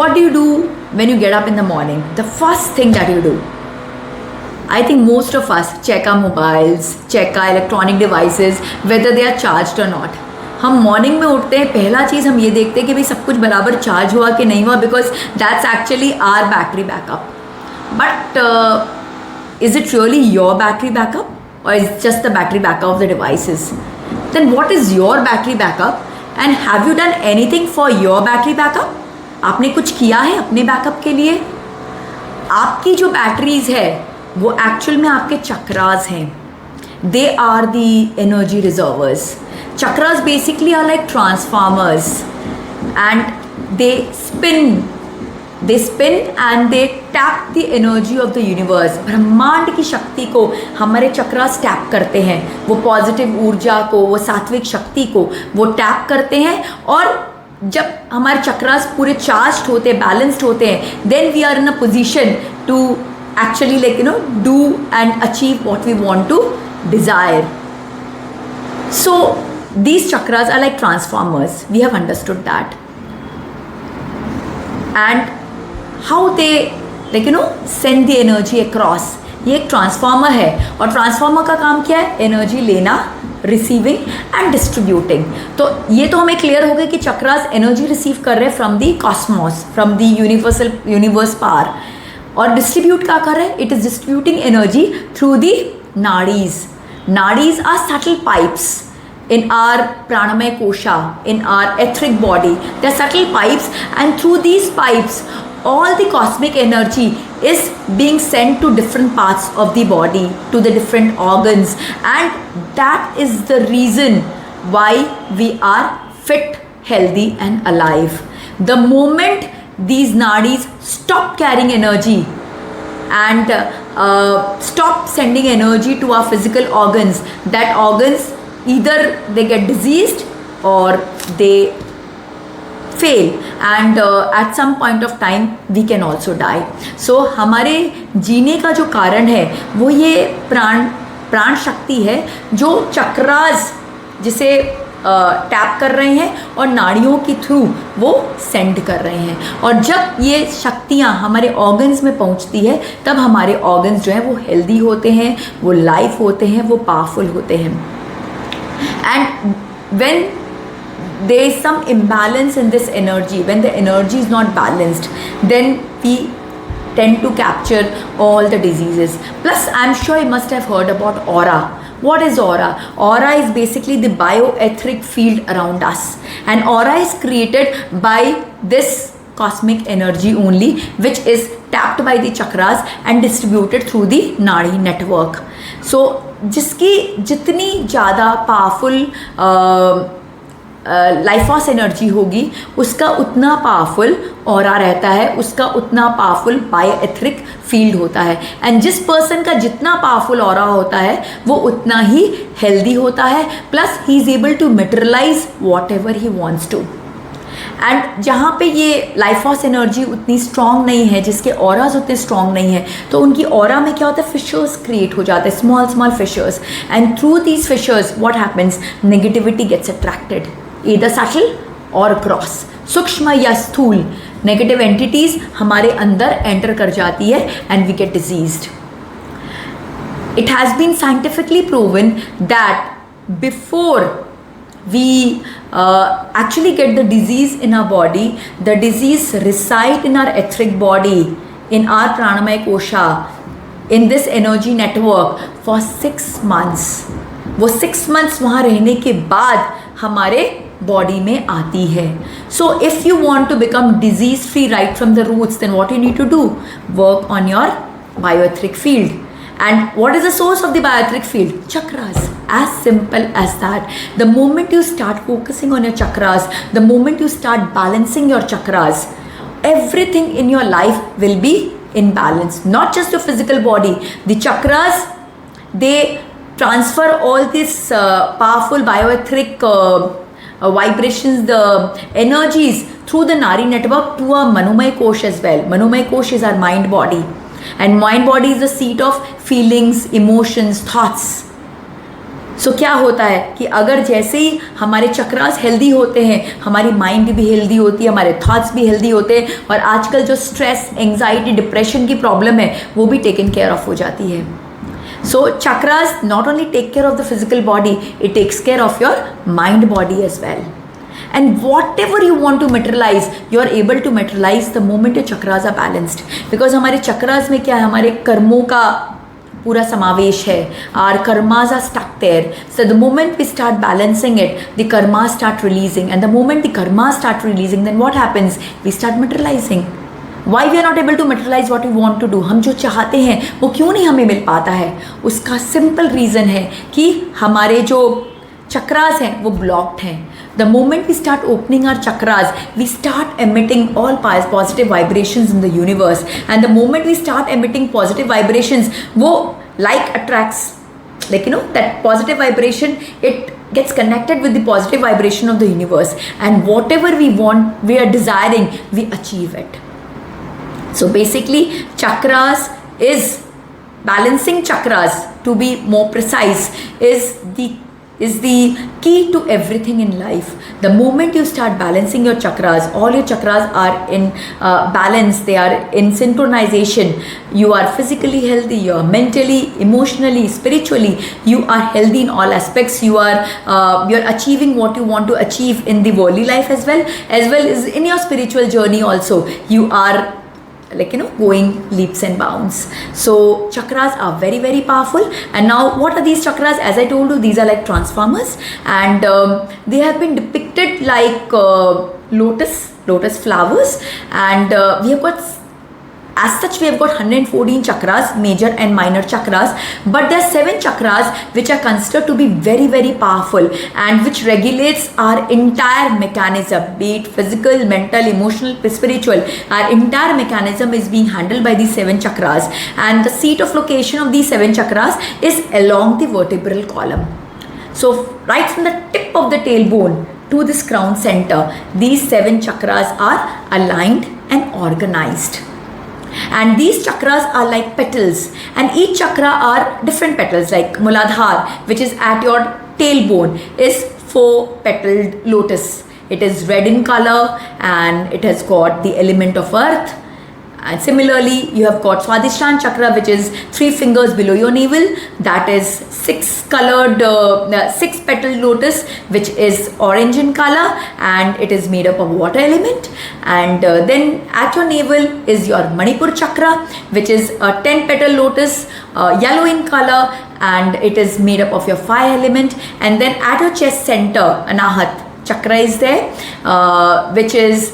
what do you do when you get up in the morning? The first thing that you do, I think most of us check our mobiles, check our electronic devices, whether they are charged or not. हम morning में उठते हैं, पहला चीज़ हम ये देखते हैं कि भाई सब कुछ बराबर चार्ज हुआ कि नहीं हुआ, because that's actually our battery backup. But is it really your battery backup or is just the battery backup of the devices? Then what is your battery backup and have you done anything for your battery backup? आपने कुछ किया है अपने backup के लिए? आपकी जो batteries है वो एक्चुअल में आपके चक्रास हैं. They are the energy reservoirs. Chakras basically are like transformers and they spin and they tap the energy of the universe. ब्रह्मांड की शक्ति को हमारे चक्रास टैप करते हैं. वो पॉजिटिव ऊर्जा को, वो सात्विक शक्ति को वो टैप करते हैं. और जब हमारे चक्रास पूरे चार्ज्ड होते हैं, बैलेंस्ड होते हैं, then we are in a position to actually like do and achieve what we want to desire. So these chakras are like transformers. We have understood that. And how they send the energy across. ये एक transformer है और transformer का काम क्या है? Energy लेना, receiving end distributing. तो ये तो हमें क्लियर हो गया कि चक्रास एनर्जी रिसीव कर रहे हैं from the Cosmos, from the universe power. और डिस्ट्रीब्यूट क्या कर रहे हैं? It is distributing energy through the nadis. Nadis are subtle pipes in our pranamaya kosha, in our etheric body. They are subtle pipes, and through these pipes, all the cosmic energy is being sent to different parts of the body, to the different organs, and that is the reason why we are fit, healthy, and alive. The moment these nadis stop carrying energy and stop sending energy to our physical organs, that organs either they get diseased or they fail, and at some point of time we can also die. So हमारे जीने का जो कारण है वो ये प्राण शक्ति है जो चक्रास जिसे टैप कर रहे हैं और नाड़ियों के थ्रू वो सेंड कर रहे हैं. और जब ये शक्तियाँ हमारे ऑर्गन्स में पहुँचती है तब हमारे ऑर्गन्स जो है वो हेल्दी होते हैं, वो लाइफ होते हैं, वो पावरफुल होते हैं. And when there is some imbalance in this energy, when the energy is not balanced, then we tend to capture all the diseases. Plus, I'm sure you must have heard about aura. What is aura? Aura is basically the bioetheric field around us, and aura is created by this cosmic energy only, which is tapped by the chakras and distributed through the nadi network. So जिसकी जितनी ज़्यादा powerful life force energy होगी उसका उतना powerful aura रहता है, उसका उतना पावरफुल बायोएथरिक फील्ड होता है. एंड जिस पर्सन का जितना पावरफुल ऑरा होता है वो उतना ही हेल्दी होता है. Plus he is able to materialise whatever he wants to. And जहाँ पे ये लाइफ फॉर्स एनर्जी उतनी स्ट्रॉन्ग नहीं है, जिसके ऑराज उतने स्ट्रॉन्ग नहीं है, तो उनकी ऑरा में क्या होता है? फिशर्स क्रिएट हो जाते हैं, small small fissures. And through these fissures what happens? Negativity gets attracted, either subtle or gross, सूक्ष्म या स्थूल नेगेटिव एंटिटीज हमारे अंदर एंटर कर जाती है and we get diseased. It has been scientifically proven that before we actually get the disease in our body, the disease reside in our etheric body, in our pranamaya kosha, in this energy network for 6 months. वो 6 months वहाँ रहने के बाद हमारे body में आती है. So if you want to become disease free right from the roots, then what you need to do? Work on your bioetheric field. And what is the source of the bioetheric field? Chakras. As simple as that. The moment you start focusing on your chakras, the moment you start balancing your chakras, everything in your life will be in balance. Not just your physical body. The chakras, they transfer all this powerful bioetheric vibrations, the energies through the Nari network to our Manomaya Kosh as well. Manomaya Kosh is our mind body. And mind body is the seat of feelings, emotions, thoughts. क्या होता है कि अगर जैसे ही हमारे chakras healthy होते हैं, हमारी माइंड भी हेल्दी होती है, हमारे थॉट्स भी हेल्दी होते हैं, और आजकल जो स्ट्रेस, एंग्जाइटी, डिप्रेशन की प्रॉब्लम है वो भी टेकन केयर ऑफ हो जाती है. So chakras not only take care of the physical body, it takes care of your mind body as well. And whatever you want to materialize, you are able to materialize the moment your chakras are balanced. Because हमारे chakras में क्या है, हमारे कर्मों का पूरा समावेश है. Our karmas are stuck there. So the moment we start balancing it, the karmas start releasing. And the moment the karmas start releasing, then what happens? We start materializing. Why we are not able to materialize what we want to do? हम जो चाहते हैं वो क्यों नहीं हमें मिल पाता है? उसका सिंपल रीज़न है कि हमारे जो चक्रास हैं वो ब्लॉक्ड हैं. The moment we start opening our chakras, we start emitting all positive vibrations in the universe. And the moment we start emitting positive vibrations, वो like attracts, like that positive vibration, it gets connected with the positive vibration of the universe. And whatever we want, we are desiring, we achieve it. So basically, chakras is balancing chakras, to be more precise, is the key to everything in life. The moment you start balancing your chakras, all your chakras are in balance, they are in synchronization. You are physically healthy, you are mentally, emotionally, spiritually, you are healthy in all aspects. You are you're achieving what you want to achieve in the worldly life as well as in your spiritual journey also. You are going leaps and bounds. So chakras are very, very powerful. And now what are these chakras? As I told you, these are like transformers, and they have been depicted like lotus flowers, and we have got, as such, we have got 114 chakras, major and minor chakras, but there are 7 chakras which are considered to be very, very powerful and which regulates our entire mechanism, be it physical, mental, emotional, spiritual. Our entire mechanism is being handled by these 7 chakras, and the seat of location of these 7 chakras is along the vertebral column. So right from the tip of the tailbone to this crown center, these 7 chakras are aligned and organized. And these chakras are like petals, and each chakra are different petals, like Muladhar, which is at your tailbone, is 4-petaled lotus. It is red in color and it has got the element of earth. And similarly, you have got Swadhisthana chakra, which is 3 fingers below your navel. That is 6-petaled lotus, which is orange in color, and it is made up of water element. And then at your navel is your Manipur chakra, which is a 10-petal lotus, yellow in color, and it is made up of your fire element. And then at your chest center, Anahat chakra is there, which is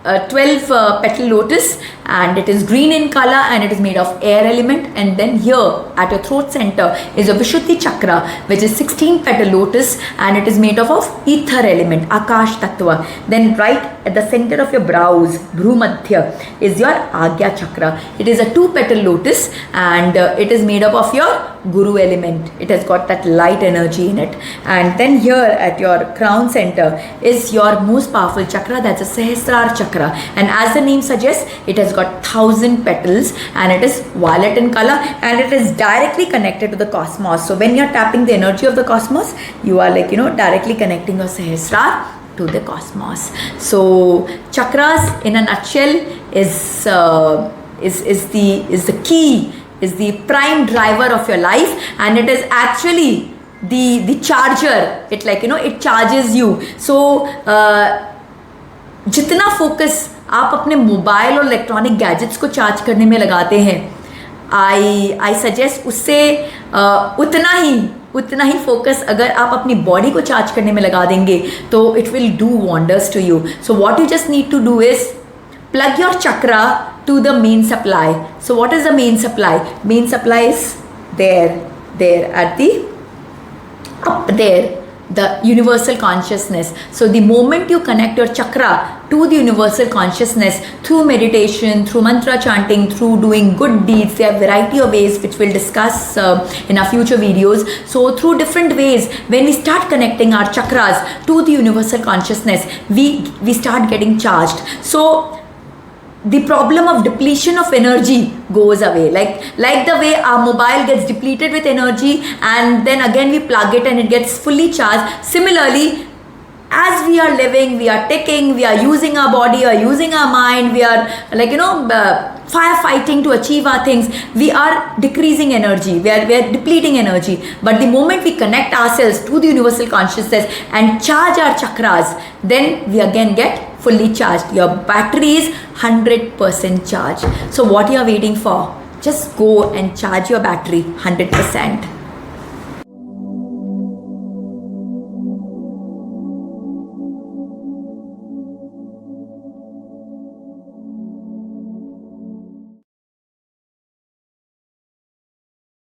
12-petal lotus, and it is green in color and it is made of air element. And then here at your throat center is a Vishuddhi chakra, which is 16-petal lotus, and it is made up of ether element, Akash Tattva. Then right at the center of your brows, Bhrumadhya, is your Agya chakra. It is a 2-petal lotus, and it is made up of your Guru element. It has got that light energy in it. And then here at your crown center is your most powerful chakra, that's a Sahasrara chakra. And as the name suggests, it has got 1,000 petals, and it is violet in color, and it is directly connected to the cosmos. So when you are tapping the energy of the cosmos, you are directly connecting your Sahasrara to the cosmos. So chakras in a nutshell is the key, is the prime driver of your life, and it is actually the charger. It it charges you. So जितना focus आप अपने mobile और electronic gadgets को charge करने में लगाते हैं, I suggest उससे उतना ही फोकस अगर आप अपनी बॉडी को चार्ज करने में लगा देंगे तो it will do wonders to you. So what you just need to do is plug your chakra to the main supply. So what is the main supply? Main supply is there at the up there, the universal consciousness. So the moment you connect your chakra to the universal consciousness through meditation, through mantra chanting, through doing good deeds, there are a variety of ways which we'll discuss in our future videos. So through different ways, when we start connecting our chakras to the universal consciousness, we start getting charged. So the problem of depletion of energy goes away, like the way our mobile gets depleted with energy and then again we plug it and it gets fully charged. Similarly, as we are living, we are ticking, we are using our body, we are using our mind, we are firefighting to achieve our things, we are decreasing energy, we are depleting energy. But the moment we connect ourselves to the universal consciousness and charge our chakras, then we again get fully charged. Your battery is 100% charged. So what you are waiting for? Just go and charge your battery 100%.